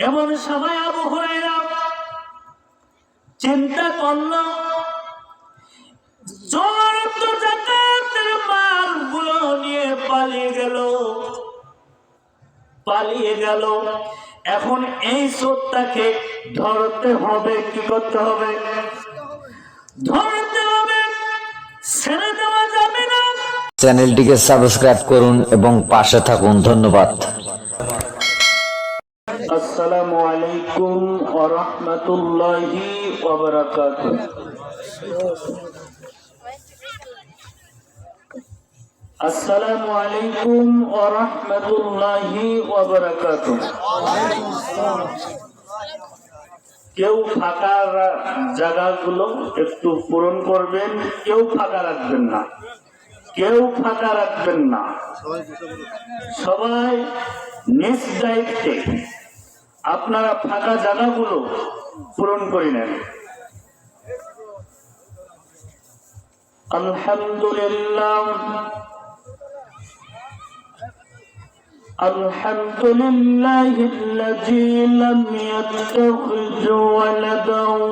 এমন সময় আবু হুরায়রা চিন্তা করল, চোর তো যাকাতের মালগুলো নিয়ে পালিয়ে গেল। এখন এই চোরটাকে ধরতে হবে। কি করতে হবে? ধরতে হবে, ছেড়ে দেওয়া যাবে না। চ্যানেলটিকে সাবস্ক্রাইব করুন এবং পাশে থাকুন। ধন্যবাদ। আসসালামু আলাইকুম ওয়া রাহমাতুল্লাহি ওয়া বারাকাতুহু। আসসালামু আলাইকুম ওয়া রাহমাতুল্লাহি ওয়া বারাকাতুহু। কেউ ফাঁকা জায়গাগুলো একটু পূরণ করবেন, কেউ ফাঁকা রাখবেন না, সবাই নিজ দায়িত্বে আপনারা ফাঁকা জায়গাগুলো পূরণ করে নেন। আলহামদুলিল্লাহ আলহামদুলিল্লাহিল্লাযী লাম ইয়াত্তাখিয ওয়ালাদাও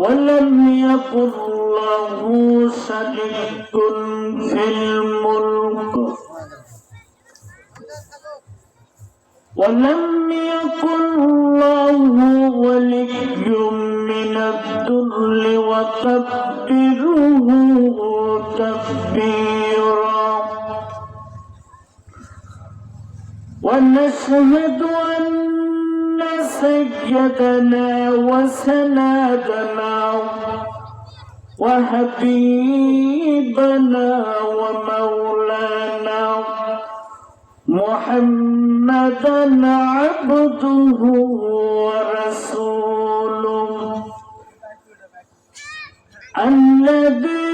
ولم يكن له شريك في الملك ولم يكن له ولي من الذل وكبره تكبيرا. ونشهد أن سيدنا وسندنا وحبيبنا ومولانا محمدا عبده ورسوله الذي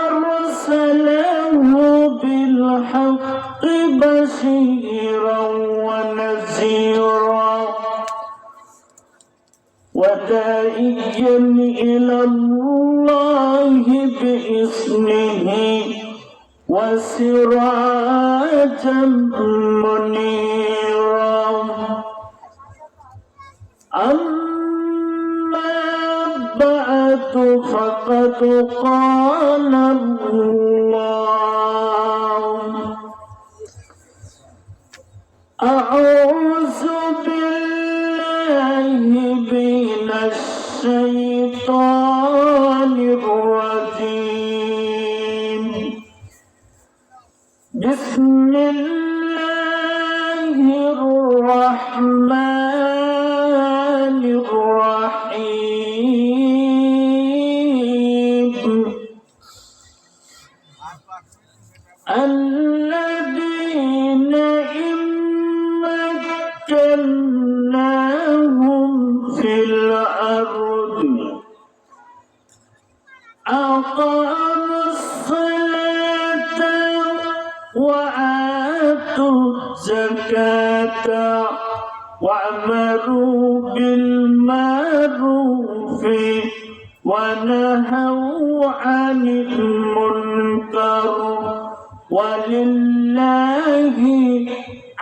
أرسله بالحق بشيرا ونذيرا وداعيا إلى الله بإذنه وسراجا منيرا. أما بعد فقد قال الله: أعوذ بالله من الشيطان الرجيم. بسم الله الرحمن الرحيم. الذين إن مكناهم في الأرض أقاموا الصلاة وآتوا الزكاة وأمروا بالمعروف ونهوا عن المنكر ولله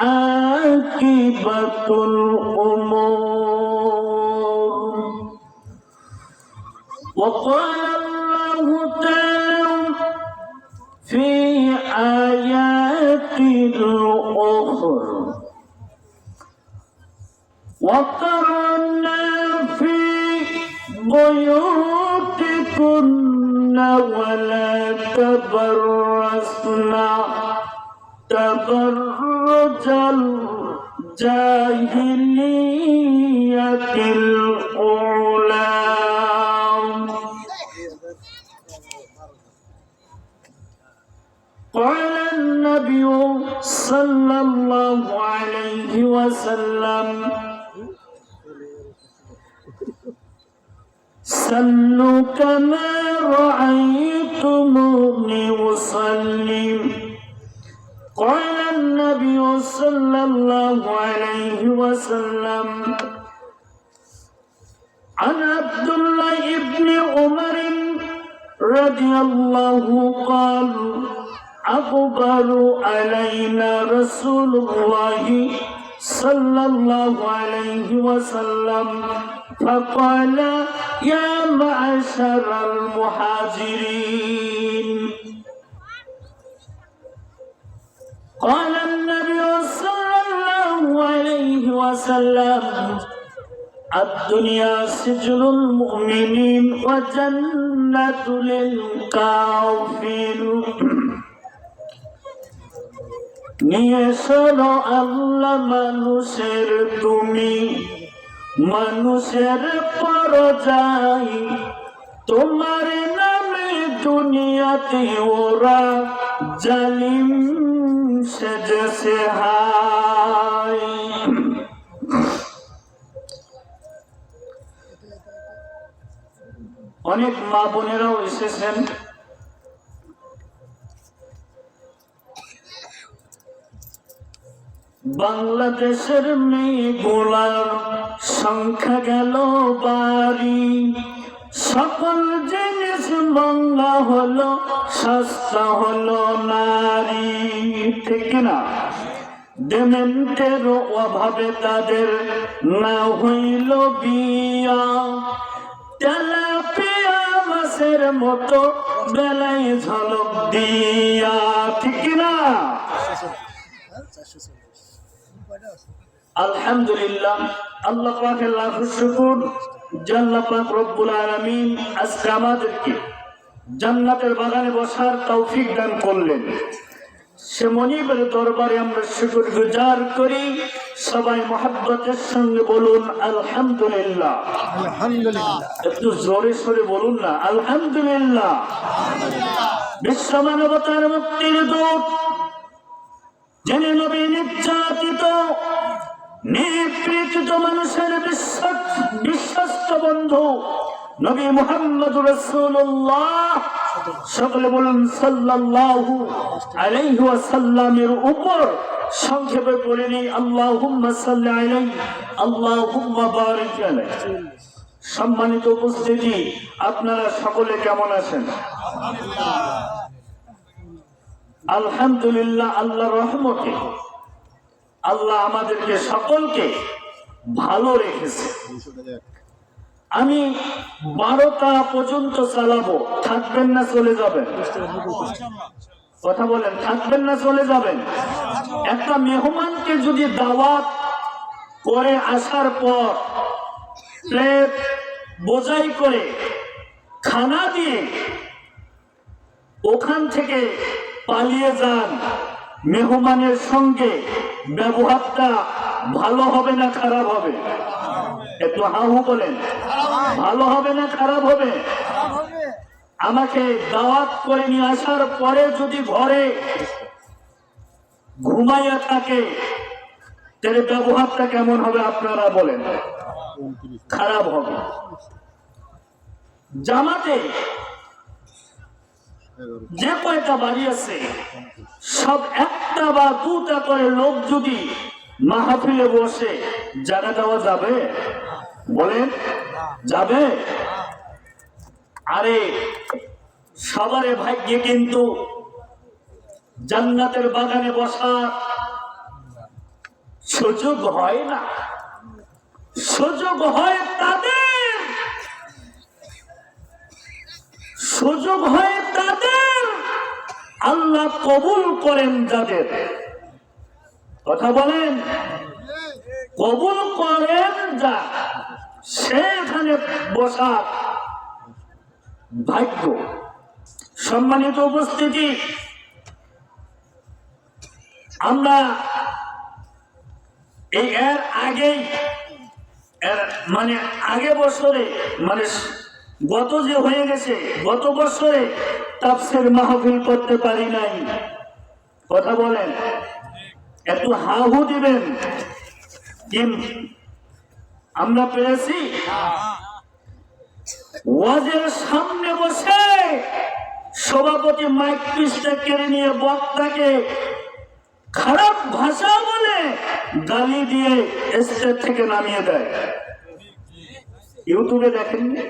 عاقبة الأمور. وقال الله تعالى في آيات أخرى: وقرنا في بيوتكن ولا تبرجن تبرج الجاهلية الأولى. قال النبي صلى الله عليه وسلم: صلوا كما رأيتموني أصلي. قال النبي صلى الله عليه وسلم: عن عبد الله بن عمر رضي الله قال: أقبل علينا رسول الله صلى الله عليه وسلم فقال يا معشر المهاجرين قال النبي صلى الله عليه وسلم الدنيا سجن المؤمنين وجنة للكافرين নিয়ে শোনো আল্লাহ মানুষের তুমি মানুষের পরযাই তোমার নামে দুনিয়াতে ওরা জালিম সেজেছে হায়। অনেক মা বোনেরাও এসেছেন, বাংলাদেশের মেয়েগুলার সংখ্যা গেল বাড়ি, সকল জিনিস মঙ্গা হলো সস্তা হলো নারী, ঠিক না? দেমেন্টের অভাবে তাদের না হইল বিয়া, তেলাপিয়া মাছের মতো বেলায় ঝলক দিয়া, ঠিক না? আলহামদুলিল্লাহ, আল্লাহ পাকের লাখ শুকর যে আল্লাহ পাক রব্বুল আলামিন আজকে আমাদেরকে জান্নাতের বাগানে বসার তৌফিক দান করলেন। সে মনিবের দরবারে আমরা শুকর গুজার করি। সবাই মহব্বতের সঙ্গে বলুন আলহামদুলিল্লাহ। একটু জোরে সরে বলুন না আলহামদুলিল্লাহ। বিশ্ব মানবতার মুক্তির দূত, যিনি নবী নির্যাতিত নিপীড়িত মানুষের বিশ্বস্ত বন্ধু নবী মুহাম্মদুর রাসূলুল্লাহ, সকলে বলুন সাল্লাল্লাহু আলাইহি ওয়াসাল্লামের উপর সংক্ষেপে বলে নেই আল্লাহুম্মা সাল্লি আলাইহি আল্লাহুম্মা বারিক আলাইহি। সম্মানিত উপস্থিতি, আপনারা সকলে কেমন আছেন? আলহামদুলিল্লাহ। আল্লাহর রহমতে আল্লাহ আমাদেরকে সকলকে ভালো রেখেছে। আমি 12টা পর্যন্ত চালাবো, থাকবেন না চলে যাবেন? কথা বলেন, থাকবেন না চলে যাবেন? একটা মেহমানকে যদি দাওয়াত করে আসার পর প্লেট বোঝাই করে খানা দিয়ে ওখান থেকে পালিয়ে যান, মেহমানের সঙ্গে ব্যবহারটা ভালো হবে না খারাপ হবে? একটু হাহু বলেন, ভালো হবে না খারাপ হবে? আমাকে দাওয়াত করে নিয়ে আসার পরে যদি ঘরে ঘুমাইয়া থাকে, তাহলে ব্যবহারটা কেমন হবে আপনারা বলেন? খারাপ হবে। জামাতে যে কয়টা বাড়ি আছে সব একটা বা দুটা করে লোক যদি মাহফিলে বসে জায়গা দেওয়া যাবে? বলেন যাবে? আরে সবারে ভাগ্যে কিন্তু জান্নাতের বাগানে বসার সুযোগ হয় না। সুযোগ হয় তাদের, সুযোগ হয় তাদের, আল্লাহ কবুল করেন যাদের। কথা বলেন, কবুল করেন যা, সেখানে বসার ভাগ্য। সম্মানিত উপস্থিতি, আমরা এই এর আগেই মানে আগে বছরে মানে গত যে হয়ে গেছে, গত বছরে তাফসীর মাহফিল করতে পারি নাই। কথা বলেন, একটু হাহু দিবেন। আমরা পেরেছি ওয়াজের সামনে বসে সভাপতি মাইক পিসটা কেড়ে নিয়ে বক্তাকে খারাপ ভাষা বলে গালি দিয়ে স্টেজ থেকে নামিয়ে দেয়। ইউটিউবে দেখেননি?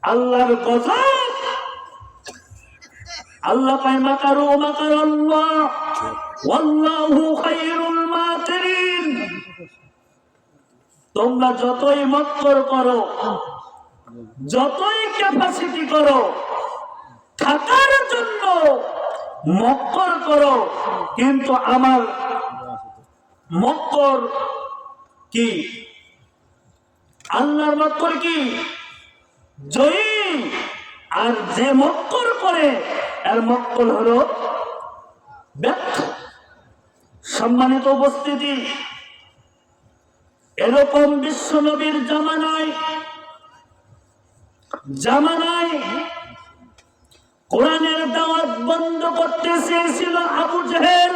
আল্লাহর গজব। আল্লাহ পায় মাকারু মাকারাল্লাহ ওয়াল্লাহু খায়রুল মাকিরিন। তোমরা যতই মক্কর করো, যতই ক্যাপাসিটি করো, থাকার জন্য মক্কর করো, কিন্তু আমার মক্কর কি? আল্লাহর মক্কর কি? জয়ী। আর যে মক্কর করে এর মক্কর হলো ব্যর্থ। সম্মানিত উপস্থিতি, এরকম বিশ্ব নবীর জামানায় কোরআনের দাওয়াত বন্ধ করতে চেয়েছিল আবু জেহেল,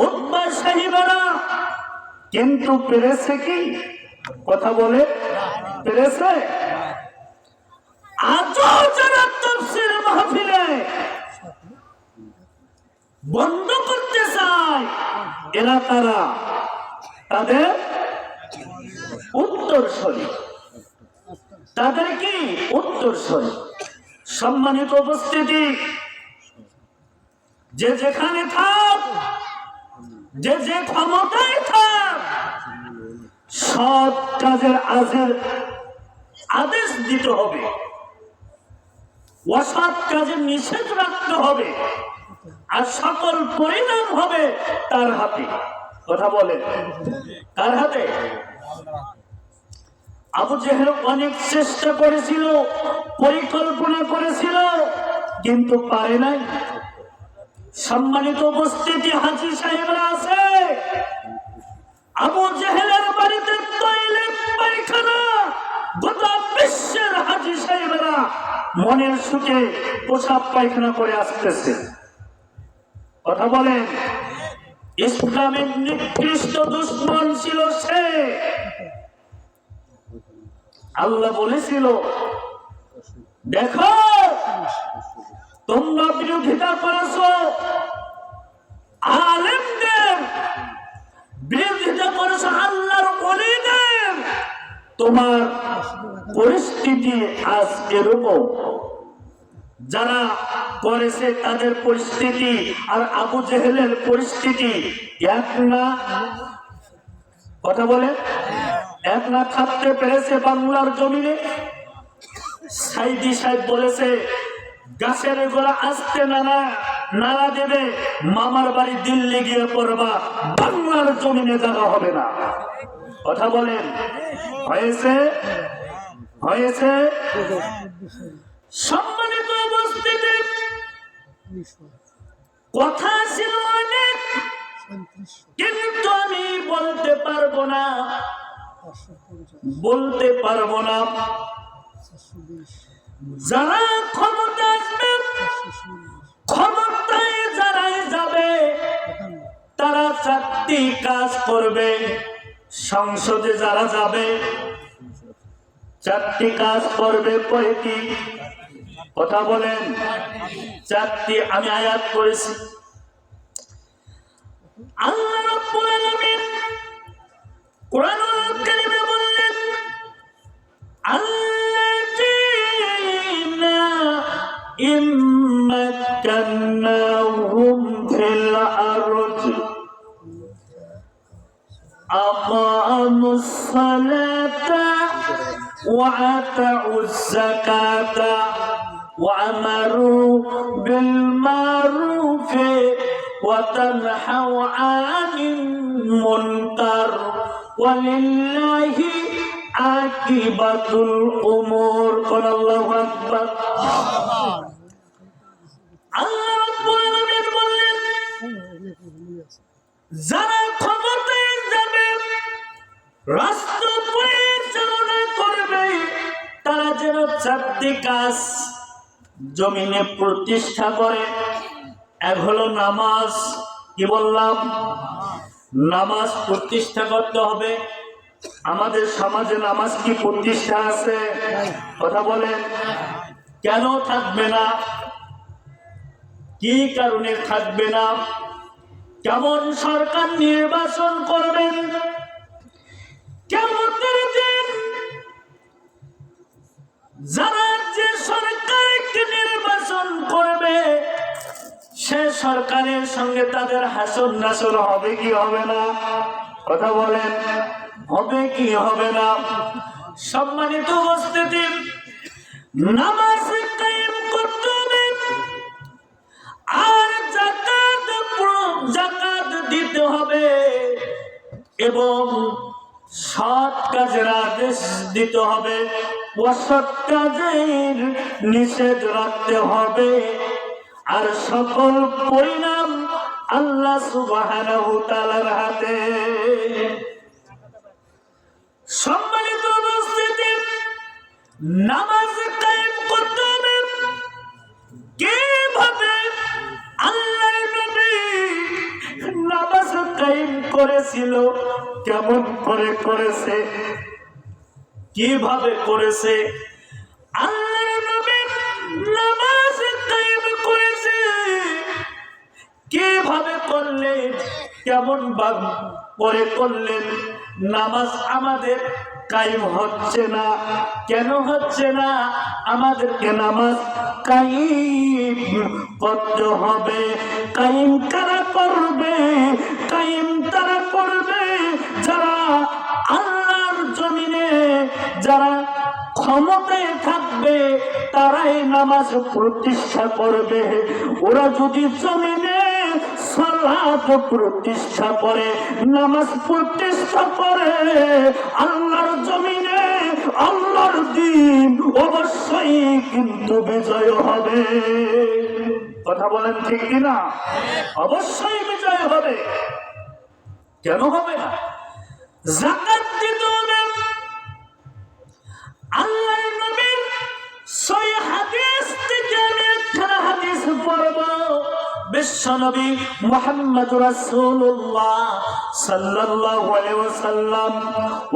উতবা সাহিবারা, কিন্তু পেরেছে কি? কথা বলে পেরেছে? আজও যারা তাফসীর মাহফিলে বন্ধ করতে চায় এরা তারা তাদের উত্তরসূরি, তাদের কি উত্তরসূরি। সম্মানিত উপস্থিতি, যে যেখানে থাক, যে যে ক্ষমতায় থাক, সৎ কাজের আদেশ দিতে হবে, অসৎ কাজের নিষেধ রাখতে হবে, আর সকল পরিণাম হবে তার হাতে। কথা বলে কার হাতে? আবু জেহেল অনেক চেষ্টা করেছিল, পরিকল্পনা করেছিল, কিন্তু পারে নাই। সম্মানিত উপস্থিতি, হাজী সাহেবরা আছে, আবু জেহেলের বাড়িতে টয়লেট পায়খানা, গোটা বিশ্বের হাজী সাহেবরা মনের সুখে পোশাক পায়খানা করে আসতেছে। কথা বলেন, ইসলামের নিকৃষ্ট দুশ্মন ছিল সে। আল্লাহ বলেছিল, দেখো তোমরা বিরোধিতা করেছো, আলেমদের বিরোধিতা করেছো, আল্লাহর ওলিদের, তোমার পরিস্থিতি আজ এরকম। যারা করেছে তাদের পরিস্থিতি আর আবু জেহেলের পরিস্থিতি এক না। কথা বলে এক না থাকতে পেরেছে বাংলার জমিনে। সাইদি সাহেব বলেছে, গাছের গোড়া আসতে নাড়া দেবে, মামার বাড়ি দিল্লি গিয়ে পড়বা, বাংলার জমিনে জায়গা হবে না। কথা বলেন, হয়েছে হয়েছে। সম্মানিত উপস্থিতি, কথা ছিল অনেক, কিন্তু আমি বলতে পারবো না। যারা ক্ষমতা আসবে, ক্ষমতায় যারাই যাবে, তারা চারটি কাজ করবে। সংসদে যারা যাবে চারটি কাজ করবে। কয়টি? কথা বলেন, চারটি। আমি আয়াত করেছি। আল্লাহ রাব্বুল আলামিন কোরআনুল কারীমে বললেন, আল্লাযীনা ইম্মাক্কান্নাহুম ফিল আরদি আকামুস সালাতা ওয়া আতাউজ যাকাতা ওয়া আমারু বিল মারুফি ওয়া তানহাউ আনিল মুনকার ওয়ালিল্লাহি আকিবাতুল উমুর। আল্লাহু আকবার। আল্লাহ রাব্বুল আলামিন বললেন, যারা ক্ষমতায় যাবে, রাষ্ট্র পরিচালনা করবে, তারা যেন চারটি কাজ জমিনে প্রতিষ্ঠা করে। এক হলো নামাজ। কি বললাম? নামাজ প্রতিষ্ঠা করতে হবে। আমাদের সমাজে নামাজ কি প্রতিষ্ঠা আছে? কথা বলেন, কেন থাকবে না? কি কারণে থাকবে না? কেমন সরকার নির্বাচন করবেন? কিয়ামতের দিন যারা যে সরকারকে নির্বাচন করবে সরকারের সঙ্গে তাদের হাসর নাসর হবে কি হবে না? কথা বলেন, হবে কি হবে না? সম্মানিত উপস্থিতি, নামাজ কায়েম করতে হবে আর যাকাত দিতে হবে এবং সৎ কাজের আদেশ দিতে হবে, অসৎ কাজের নিষেধ রাখতে হবে। আর সকল পরিণাম আল্লাহ সুবহানাহু তাআলার হাতে। সম্মানিত উপস্থিতি, নামাজ কায়েম করতে হবে কিভাবে? আল্লাহর নবী নামাজ কায়েম করেছিল, কেমন করে করেছে, কিভাবে করেছে? আল্লাহর নবী নামাজ কায়েম করেছে, কিভাবে করলেন, কেমন করে করলেন? নামাজ আমাদের কায়েম হচ্ছে না, কেন হচ্ছে না? আমাদেরকে নামাজ কায়েম করতে হবে। কায়েম কারা করবে? কায়েম তারা করবে যারা আল্লাহর জমিনে, যারা ক্ষমতায় থাকবে, তারাই নামাজ প্রতিষ্ঠা করবে। ওরা যদি জমিনে সালাত প্রতিষ্ঠা করে, নামাজ প্রতিষ্ঠা করে, আল্লাহর জমিনে আল্লাহর দ্বীন অবশ্যই কিন্তু বিজয় হবে। কথা বলেন ঠিক কিনা? অবশ্যই বিজয় হবে। কেন হবে না? যাকাত দিতে হবে। আল্লাহর নবীর সহিহ হাদিস থেকে আমি একটা হাদিস পড়ব। বিশ্বনবী মুহাম্মদ রাসূলুল্লাহ সাল্লাল্লাহু আলাইহি ওয়াসাল্লাম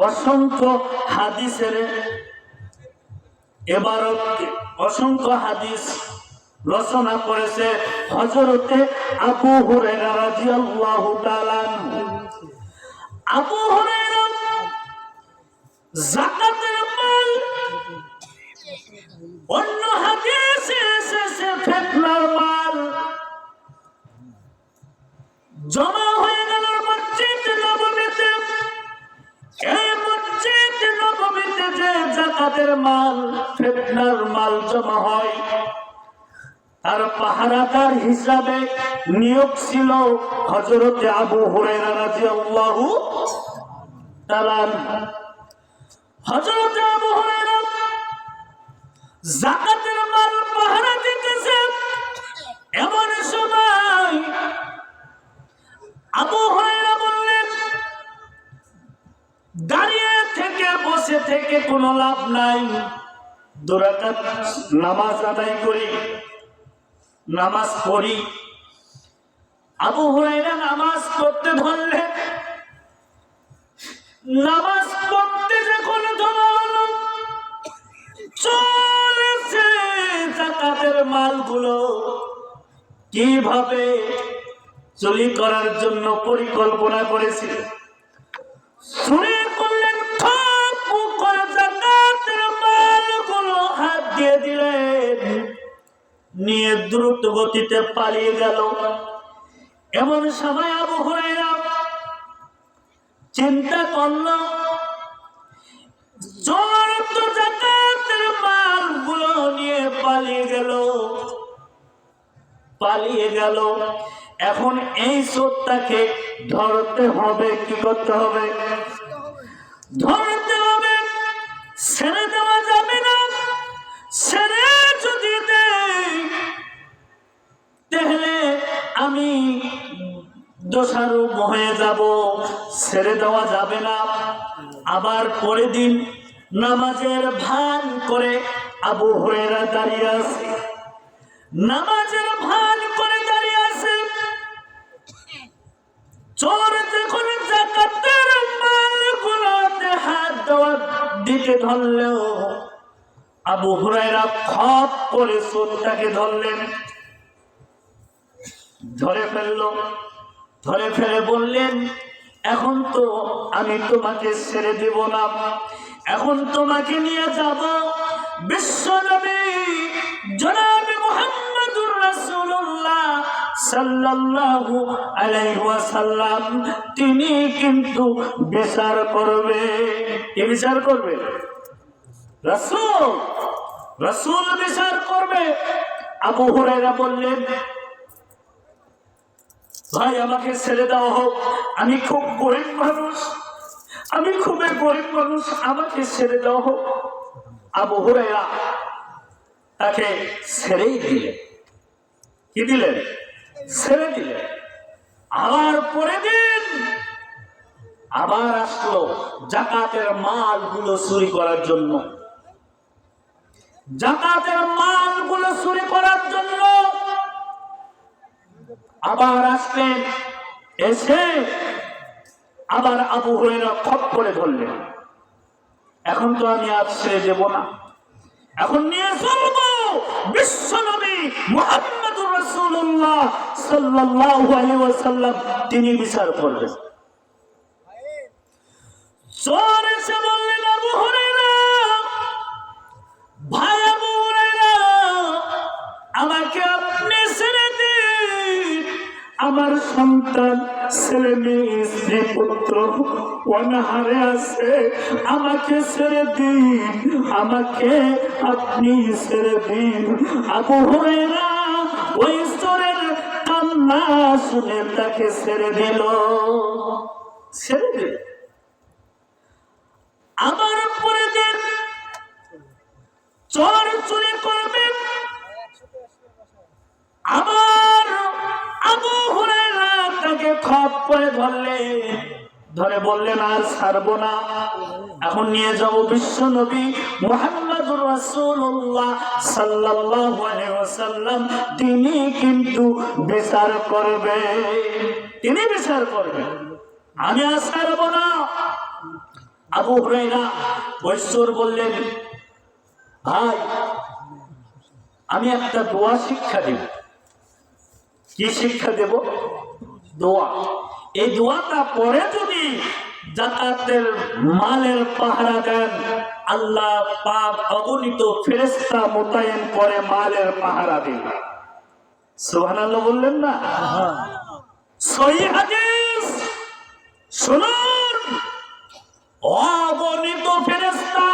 অসংখ্য হাদিসের ইবারত, অসংখ্য হাদিস রচনা করেছে হযরতে আবু হুরায়রা রাদিয়াল্লাহু তাআলা। আবু হুরায়রা যাকাতের মাল, অন্য হাদিসে এসেছে ফিতনার মাল, জমা হয়ে গেল মসজিদ নববীতে। এই মসজিদ নববীতে যে যাকাতের মাল, ফিতনার মাল জমা হয়, আর পাহারাদার হিসাবে নিয়োগ ছিল হযরতে আবু হুরায়রা রাদিয়াল্লাহু তাআলা। হযরতে আবু হুরায়রা যাকাতের মাল পাহারা দিতেছে। এমন সময় আবু হুরায়রা বললেন, দাঁড়িয়ে থেকে বসে থেকে কোনো লাভ নাই, 2 রাকাত নামাজ আদায় করি, নামাজ পড়ি। আবু হুরায়রা নামাজ পড়তে ধরলেন। নামাজ পড়তে যখন ধরা হলো, চলেছে যাকাতের মালগুলো কিভাবে চুরি করার জন্য পরিকল্পনা করেছিল। চুরি করলেন, ঠাপু করে যাকাতের মালগুলো হাত দিয়ে দিলেন, নিয়ে দ্রুত গতিতে পালিয়ে গেল। এমন সময় আবু হুরায়রা চিন্তা করল, চোর তো যাকাতের মালগুলো নিয়ে পালিয়ে গেল। এখন এই চোরটাকে ধরতে হবে। কি করতে হবে? ধরতে হবে, ছেড়ে দেওয়া যাবে না। ছেড়ে যদি দেই তাহলে আমি দোষারোপ হয়ে যাব, ছেড়ে দেওয়া যাবে না। আবার পরের দিন নামাজের ভান করে আবু হুরায়রা দাঁড়িয়ে আছে, নামাজের ভান করে দাঁড়িয়ে আছে। চোর যখন যাকাতের মালগুলোতে হাত দেওয়া দিতে ধরলেও আবু হুরায়রা খপ করে চোরটাকে ধরলেন, ধরে ফেলে বললেন, এখন তো আমি তোমাকে ছেড়ে দেব না, এখন তোমাকে নিয়ে যাব বিশ্বনবী জনাবে মুহাম্মদুর রাসূলুল্লাহ সাল্লাল্লাহু আলাইহি ওয়াসাল্লাম তিনি কিন্তু বিচার করবে। কে বিচার করবে? রাসূল। রাসূল বিচার করবে। আবু হুরায়রা বললেন, ভাই আমাকে ছেড়ে দেওয়া হোক, আমি খুব গরিব মানুষ, আমি খুবই গরিব মানুষ, আমাকে ছেড়ে দেওয়া হোক। আবু হুরায়রা তাকে ছেড়েই দিলেন। কি দিলেন? ছেড়ে দিলেন। আবার পরের দিন আবার আসলো যাকাতের মালগুলো চুরি করার জন্য। যাকাতের মালগুলো চুরি করার জন্য আবার আসলেন। এসে আবার আবু হুরায়রা খপ করে ধরলেন, এখন তো আমি আর ছেড়ে দেব না, এখন নিয়ে চলবো বিশ্বনবী মুহাম্মদুর রাসূলুল্লাহ সাল্লাল্লাহু আলাইহি ওয়াসাল্লাম, তিনি বিচার করবেন। চোর এসে বললেন, আবু হুরায়রা, ভাই আবু হুরায়রা, আমাকে আপনি ছেড়ে দিন, আমার সন্তান, ছেলে মেয়ে, স্ত্রী পুত্র অনাহারে আছে, আমাকে ছেড়ে দিন, আমাকে আপনি ছেড়ে দিন। আবু হুরায়রা ওই চোরের কান্না শুনে তাকে ছেড়ে দিল। ছেড়ে দিল। আবার পরে দিন চোর চুরি করবে। আবার আবু হুরায়রা তাকে খপ করে ধরে বললেন, আর ছাড়বো না, এখন নিয়ে যাবো বিশ্বনবী মুহাম্মদুর রাসূলুল্লাহ সাল্লাল্লাহু আলাইহি ওয়াসাল্লাম, তিনি কিন্তু বিচার করবে, তিনি বিচার করবে, আমি আর ছাড়বো না। আবু হুরায়রা ওই চোর বললেন, ভাই আমি একটা দোয়া শিক্ষা দেব। কি শিক্ষা দেব? দোয়া। এই দোয়াটা পরে যদি যাকাতের মালের পাহারা দেন, আল্লাহ পাক অগণিত ফেরেশতা মোতায়েন করে মালের পাহারা দেন। সুবহানাল্লাহ বললেন না? সহিহ হাদিস শুনুন, অগণিত ফেরেশতা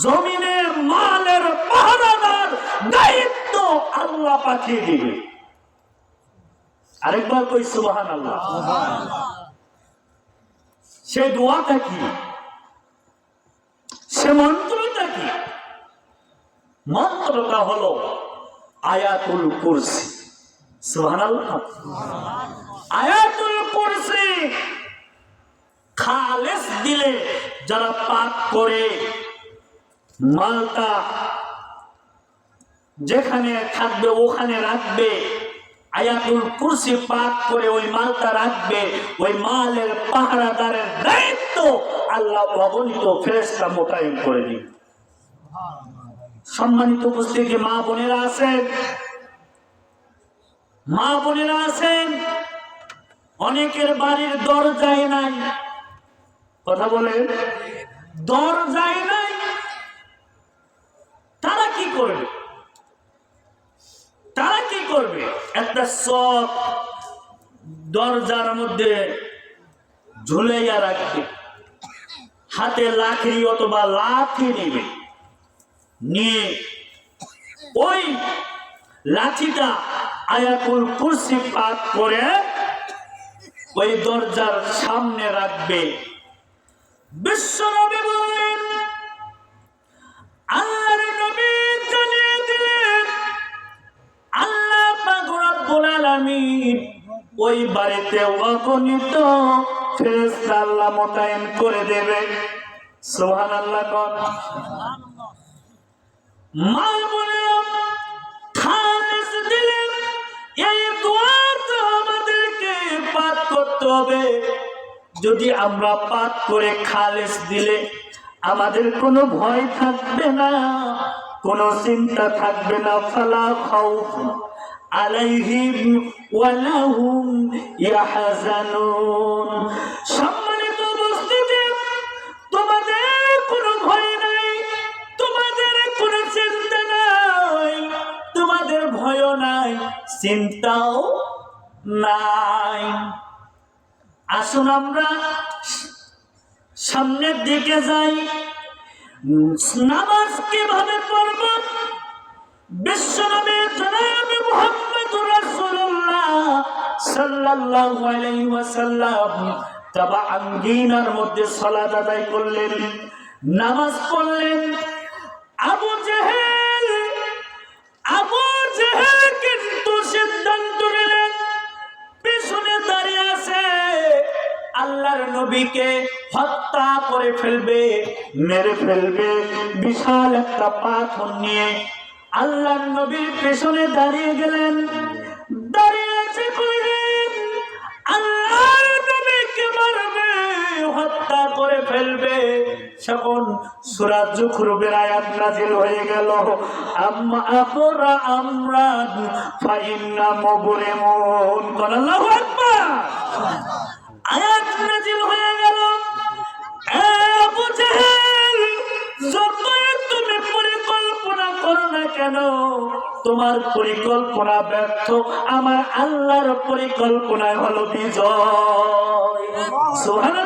জমিনের মালের পাহারাদার দায়িত্ব আল্লাহ পাঠিয়ে দিবে। আরেকবার কই সুবহানাল্লাহ। সে দোয়াটা কি? সে মন্ত্রটা কি? মন্ত্রটা হলো আয়াতুল কুরসি। সুবহানাল্লাহ। আয়াতুল কুরসি খালেস দিলে যারা পাক করে, মালটা যেখানে থাকবে ওখানে রাখবে, আয়াতুল কুরসি পাক করে ওই মালটা রাখবে, ওই মালের পাহারাদারের দায়িত্ব আল্লাহ অগণিত ফেরেশতা মোতায়েন করে দিবে। সম্মানিত উপস্থিতি, মা বোনেরা আছেন, মা বোনেরা আছেন, অনেকের বাড়ির দরজাই নাই। কথা বলে, দরজাই নাই, তারা কি করবে? তারা কি করবে? একটা চক দরজার মধ্যে ঝুলাইয়া রাখবে, হাতে লাঠি অথবা লাঠি নিবে, নিয়ে ওই লাঠিটা আয়াতুল কুরসি পাঠ করে ওই দরজার সামনে রাখবে। বিশ্বনবী বললেন, আল্লাহর নবী জানিয়ে দিলেন, আল্লাহ পাক রব্বুল আলামিন ওই বাড়িতে অগণিত ফেরেশতা আল্লাহ মোতায়েন করে দেবে। সুবহানাল্লাহ। কোন মা বোনেরা খালেস দিলেন, এই দোয়াটা আমাদেরকে পাঠ করতে হবে। যদি আমরা পাঠ করে খালেস দিলে আমাদের কোনো ভয় থাকবে না, কোনো চিন্তা থাকবে না। ফালা খাউফ আলাইহিম ওয়ালা হুম ইয়াহজানুন। সম্মানিত উপস্থিতি, তোমাদের কোনো ভয় নাই, তোমাদের কোনো চিন্তা নাই, তোমাদের ভয় নাই, চিন্তাও নাই। আসুন আমরা সামনের দিকে যাই। নামাজ কিভাবে পড়ব? বিশ্বনবী জনাব মুহাম্মদুর রাসূলুল্লাহ সাল্লাল্লাহু আলাইহি ওয়াসাল্লাম তাবাআঙ্গিনার মধ্যে সালাত আদায় করলেন, নামাজ পড়লেন। আবু জেহেল কিন্তু সিদ্ধান্ত নিলেন পিছনে দাঁড়িয়ে আছে, আল্লাহর নবীকে হত্যা করে ফেলবে, মেরে ফেলবে। বিশাল একটা পাথর নিয়ে আল্লাহর নবীর পেছনে দাঁড়িয়ে গেলেন। দাঁড়িয়ে আছে কইলেন আল্লাহর নবীকে মারবে, হত্যা করে ফেলবে। তখন সূরা যুখরুফের আয়াত নাযিল হয়ে গেল, আম্মা আফরা আমরান ফাইন্না মুবরিমুন। আল্লাহু আকবার। আয়াত নাযিল হয়ে গেল, আবু জেহেল যতই তুমি পরিকল্পনা করো না কেন, তোমার পরিকল্পনা ব্যর্থ। আমার আল্লাহর পরিকল্পনায় হলো বিজয়। সুবহানাল্লাহ।